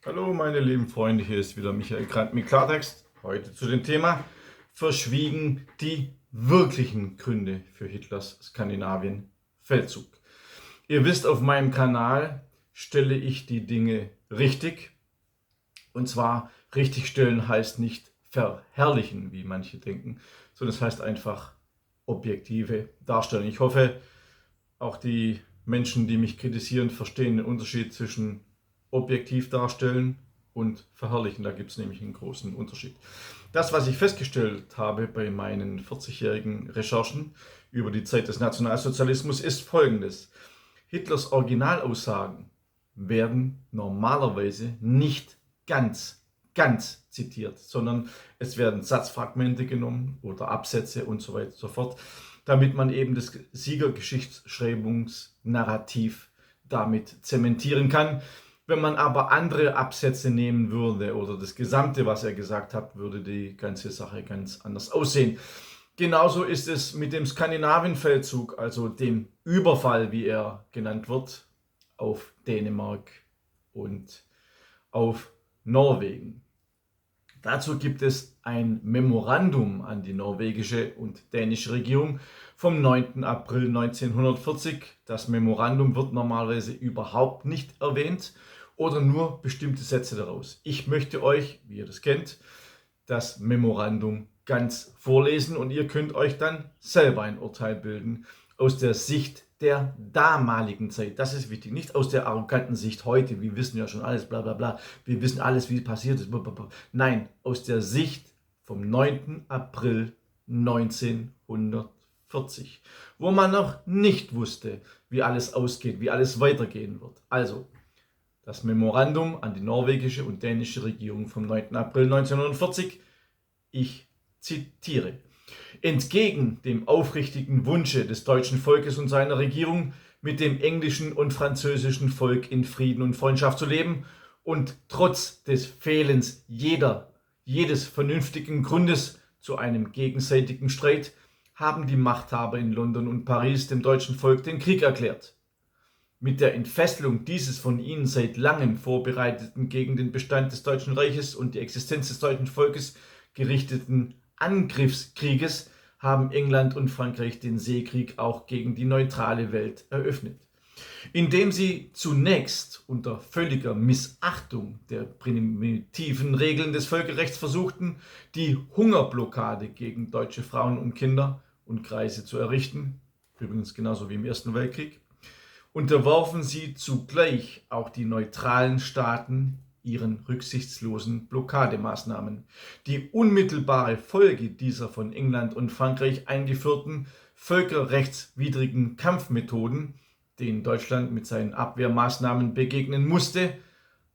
Hallo meine lieben Freunde, hier ist wieder Michael Grant mit Klartext. Heute zu dem Thema verschwiegen die wirklichen Gründe für Hitlers Skandinavien-Feldzug. Ihr wisst, auf meinem Kanal stelle ich die Dinge richtig. Und zwar richtigstellen heißt nicht verherrlichen, wie manche denken, sondern es heißt einfach objektive Darstellung. Ich hoffe, auch die Menschen, die mich kritisieren, verstehen den Unterschied zwischen objektiv darstellen und verherrlichen. Da gibt es nämlich einen großen Unterschied. Das, was ich festgestellt habe bei meinen 40-jährigen Recherchen über die Zeit des Nationalsozialismus, ist folgendes. Hitlers Originalaussagen werden normalerweise nicht ganz zitiert, sondern es werden Satzfragmente genommen oder Absätze und so weiter und so fort, damit man eben das Siegergeschichtsschreibungsnarrativ damit zementieren kann. Wenn man aber andere Absätze nehmen würde oder das Gesamte, was er gesagt hat, würde die ganze Sache ganz anders aussehen. Genauso ist es mit dem Skandinavienfeldzug, also dem Überfall, wie er genannt wird, auf Dänemark und auf Norwegen. Dazu gibt es ein Memorandum an die norwegische und dänische Regierung vom 9. April 1940. Das Memorandum wird normalerweise überhaupt nicht erwähnt oder nur bestimmte Sätze daraus. Ich möchte euch, wie ihr das kennt, das Memorandum ganz vorlesen und ihr könnt euch dann selber ein Urteil bilden aus der Sicht der damaligen Zeit. Das ist wichtig, nicht aus der arroganten Sicht heute, wir wissen ja schon alles, bla bla bla, wir wissen alles, wie es passiert ist. Blablabla. Nein, aus der Sicht vom 9. April 1940, wo man noch nicht wusste, wie alles ausgeht, wie alles weitergehen wird. Also, das Memorandum an die norwegische und dänische Regierung vom 9. April 1940. Ich zitiere. Entgegen dem aufrichtigen Wunsche des deutschen Volkes und seiner Regierung, mit dem englischen und französischen Volk in Frieden und Freundschaft zu leben und trotz des Fehlens jedes vernünftigen Grundes zu einem gegenseitigen Streit, haben die Machthaber in London und Paris dem deutschen Volk den Krieg erklärt. Mit der Entfesselung dieses von ihnen seit langem vorbereiteten, gegen den Bestand des Deutschen Reiches und die Existenz des deutschen Volkes gerichteten Angriffskrieges haben England und Frankreich den Seekrieg auch gegen die neutrale Welt eröffnet. Indem sie zunächst unter völliger Missachtung der primitiven Regeln des Völkerrechts versuchten, die Hungerblockade gegen deutsche Frauen und Kinder und Kreise zu errichten, übrigens genauso wie im Ersten Weltkrieg, unterwarfen sie zugleich auch die neutralen Staaten ihren rücksichtslosen Blockademaßnahmen. Die unmittelbare Folge dieser von England und Frankreich eingeführten völkerrechtswidrigen Kampfmethoden, denen Deutschland mit seinen Abwehrmaßnahmen begegnen musste,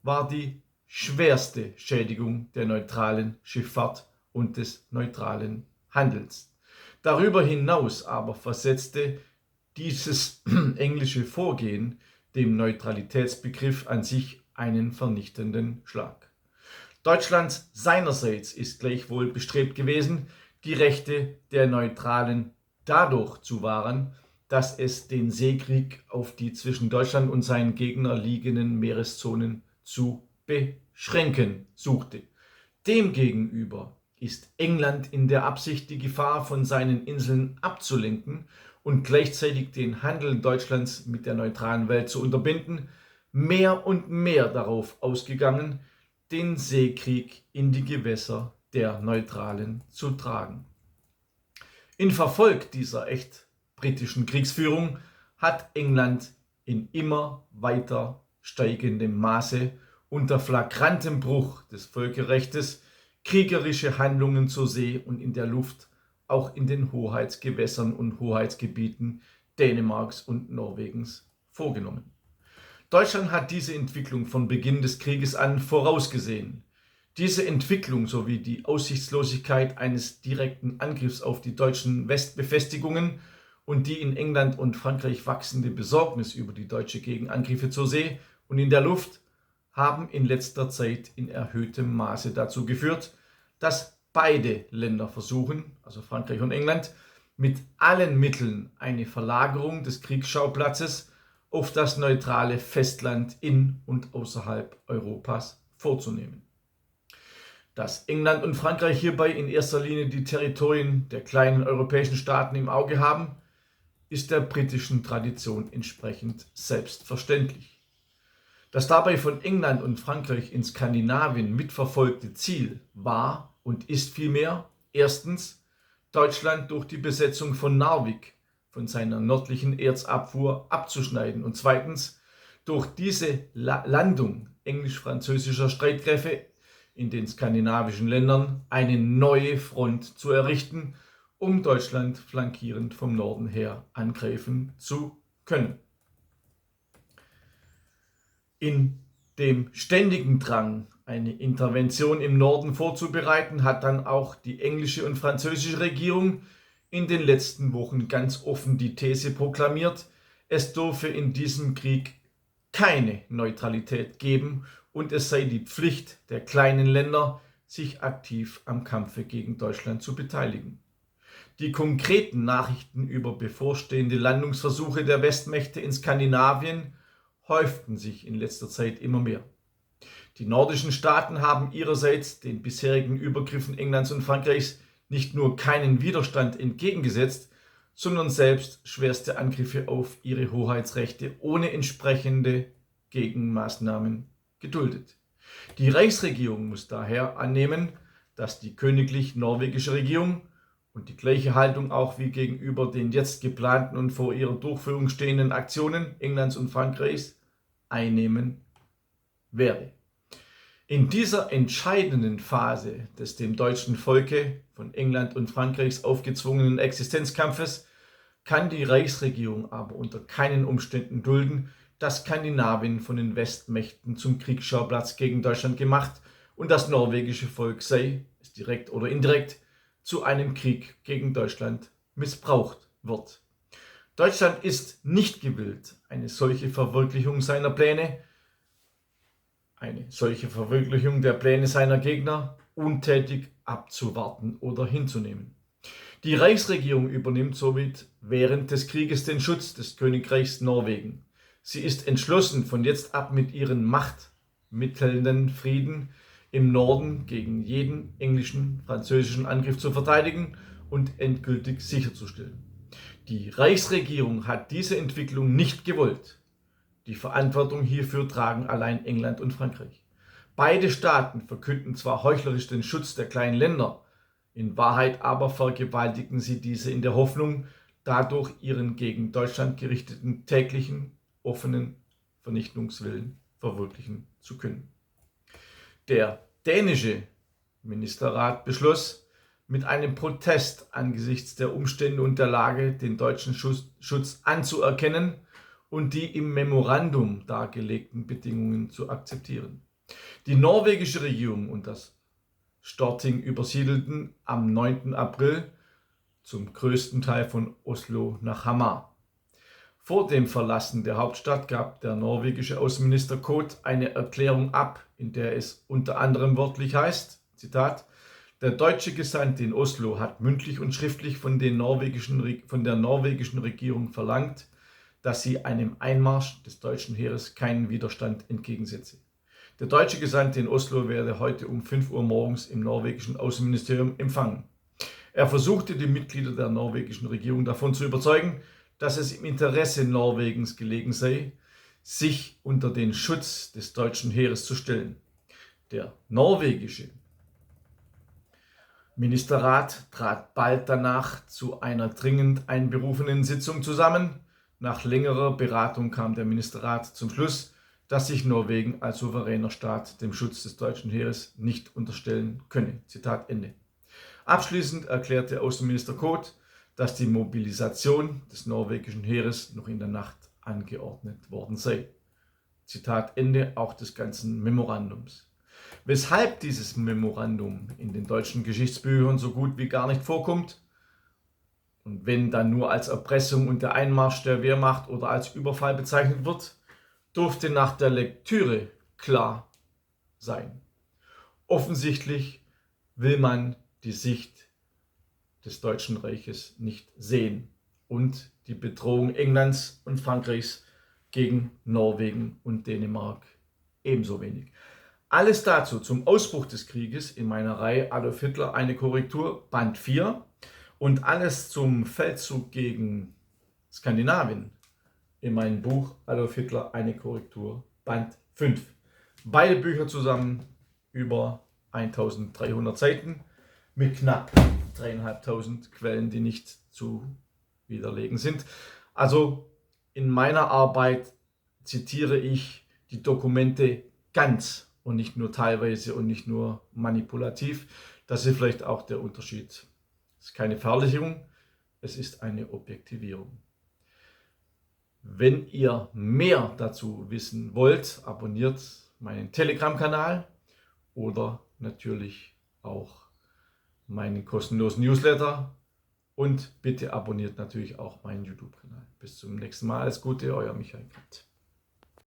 war die schwerste Schädigung der neutralen Schifffahrt und des neutralen Handels. Darüber hinaus aber versetzte dieses englische Vorgehen dem Neutralitätsbegriff an sich einen vernichtenden Schlag. Deutschland seinerseits ist gleichwohl bestrebt gewesen, die Rechte der Neutralen dadurch zu wahren, dass es den Seekrieg auf die zwischen Deutschland und seinen Gegnern liegenden Meereszonen zu beschränken suchte. Demgegenüber ist England in der Absicht, die Gefahr von seinen Inseln abzulenken und gleichzeitig den Handel Deutschlands mit der neutralen Welt zu unterbinden, mehr und mehr darauf ausgegangen, den Seekrieg in die Gewässer der Neutralen zu tragen. In Verfolg dieser echt britischen Kriegsführung hat England in immer weiter steigendem Maße unter flagrantem Bruch des Völkerrechts kriegerische Handlungen zur See und in der Luft, auch in den Hoheitsgewässern und Hoheitsgebieten Dänemarks und Norwegens vorgenommen. Deutschland hat diese Entwicklung von Beginn des Krieges an vorausgesehen. Diese Entwicklung sowie die Aussichtslosigkeit eines direkten Angriffs auf die deutschen Westbefestigungen und die in England und Frankreich wachsende Besorgnis über die deutsche Gegenangriffe zur See und in der Luft haben in letzter Zeit in erhöhtem Maße dazu geführt, dass beide Länder versuchen, also Frankreich und England, mit allen Mitteln eine Verlagerung des Kriegsschauplatzes auf das neutrale Festland in und außerhalb Europas vorzunehmen. Dass England und Frankreich hierbei in erster Linie die Territorien der kleinen europäischen Staaten im Auge haben, ist der britischen Tradition entsprechend selbstverständlich. Das dabei von England und Frankreich in Skandinavien mitverfolgte Ziel war und ist vielmehr erstens Deutschland durch die Besetzung von Narvik von seiner nördlichen Erzabfuhr abzuschneiden und zweitens durch diese Landung englisch-französischer Streitkräfte in den skandinavischen Ländern eine neue Front zu errichten, um Deutschland flankierend vom Norden her angreifen zu können. In dem ständigen Drang, eine Intervention im Norden vorzubereiten, hat dann auch die englische und französische Regierung in den letzten Wochen ganz offen die These proklamiert, es dürfe in diesem Krieg keine Neutralität geben und es sei die Pflicht der kleinen Länder, sich aktiv am Kampfe gegen Deutschland zu beteiligen. Die konkreten Nachrichten über bevorstehende Landungsversuche der Westmächte in Skandinavien häuften sich in letzter Zeit immer mehr. Die nordischen Staaten haben ihrerseits den bisherigen Übergriffen Englands und Frankreichs nicht nur keinen Widerstand entgegengesetzt, sondern selbst schwerste Angriffe auf ihre Hoheitsrechte ohne entsprechende Gegenmaßnahmen geduldet. Die Reichsregierung muss daher annehmen, dass die königlich-norwegische Regierung und die gleiche Haltung auch wie gegenüber den jetzt geplanten und vor ihrer Durchführung stehenden Aktionen Englands und Frankreichs einnehmen werde. In dieser entscheidenden Phase des dem deutschen Volke von England und Frankreichs aufgezwungenen Existenzkampfes kann die Reichsregierung aber unter keinen Umständen dulden, dass Skandinavien von den Westmächten zum Kriegsschauplatz gegen Deutschland gemacht und das norwegische Volk sei, es direkt oder indirekt, zu einem Krieg gegen Deutschland missbraucht wird. Deutschland ist nicht gewillt, eine solche Verwirklichung seiner Pläne, eine solche Verwirklichung der Pläne seiner Gegner untätig abzuwarten oder hinzunehmen. Die Reichsregierung übernimmt somit während des Krieges den Schutz des Königreichs Norwegen. Sie ist entschlossen, von jetzt ab mit ihren machtmittelnden Frieden im Norden gegen jeden englischen, französischen Angriff zu verteidigen und endgültig sicherzustellen. Die Reichsregierung hat diese Entwicklung nicht gewollt. Die Verantwortung hierfür tragen allein England und Frankreich. Beide Staaten verkünden zwar heuchlerisch den Schutz der kleinen Länder, in Wahrheit aber vergewaltigen sie diese in der Hoffnung, dadurch ihren gegen Deutschland gerichteten täglichen, offenen Vernichtungswillen verwirklichen zu können. Der dänische Ministerrat beschloss, mit einem Protest angesichts der Umstände und der Lage den deutschen Schutz anzuerkennen und die im Memorandum dargelegten Bedingungen zu akzeptieren. Die norwegische Regierung und das Storting übersiedelten am 9. April zum größten Teil von Oslo nach Hamar. Vor dem Verlassen der Hauptstadt gab der norwegische Außenminister Koht eine Erklärung ab, in der es unter anderem wörtlich heißt, Zitat, der deutsche Gesandte in Oslo hat mündlich und schriftlich von der norwegischen Regierung verlangt, dass sie einem Einmarsch des deutschen Heeres keinen Widerstand entgegensetze. Der deutsche Gesandte in Oslo werde heute um 5 Uhr morgens im norwegischen Außenministerium empfangen. Er versuchte, die Mitglieder der norwegischen Regierung davon zu überzeugen, dass es im Interesse Norwegens gelegen sei, sich unter den Schutz des deutschen Heeres zu stellen. Der norwegische Ministerrat trat bald danach zu einer dringend einberufenen Sitzung zusammen. Nach längerer Beratung kam der Ministerrat zum Schluss, dass sich Norwegen als souveräner Staat dem Schutz des deutschen Heeres nicht unterstellen könne. Zitat Ende. Abschließend erklärte Außenminister Koht, dass die Mobilisation des norwegischen Heeres noch in der Nacht angeordnet worden sei. Zitat Ende auch des ganzen Memorandums. Weshalb dieses Memorandum in den deutschen Geschichtsbüchern so gut wie gar nicht vorkommt und wenn dann nur als Erpressung und der Einmarsch der Wehrmacht oder als Überfall bezeichnet wird, dürfte nach der Lektüre klar sein. Offensichtlich will man die Sicht des Deutschen Reiches nicht sehen und die Bedrohung Englands und Frankreichs gegen Norwegen und Dänemark ebenso wenig. Alles dazu zum Ausbruch des Krieges in meiner Reihe Adolf Hitler, eine Korrektur, Band 4 und alles zum Feldzug gegen Skandinavien in meinem Buch Adolf Hitler, eine Korrektur, Band 5. Beide Bücher zusammen über 1300 Seiten mit knapp 3500 Quellen, die nicht zu widerlegen sind. Also in meiner Arbeit zitiere ich die Dokumente ganz und nicht nur teilweise und nicht nur manipulativ. Das ist vielleicht auch der Unterschied. Es ist keine Verherrlichung, es ist eine Objektivierung. Wenn ihr mehr dazu wissen wollt, abonniert meinen Telegram-Kanal oder natürlich auch meinen kostenlosen Newsletter und bitte abonniert natürlich auch meinen YouTube-Kanal. Bis zum nächsten Mal. Alles Gute, euer Michael Kraft.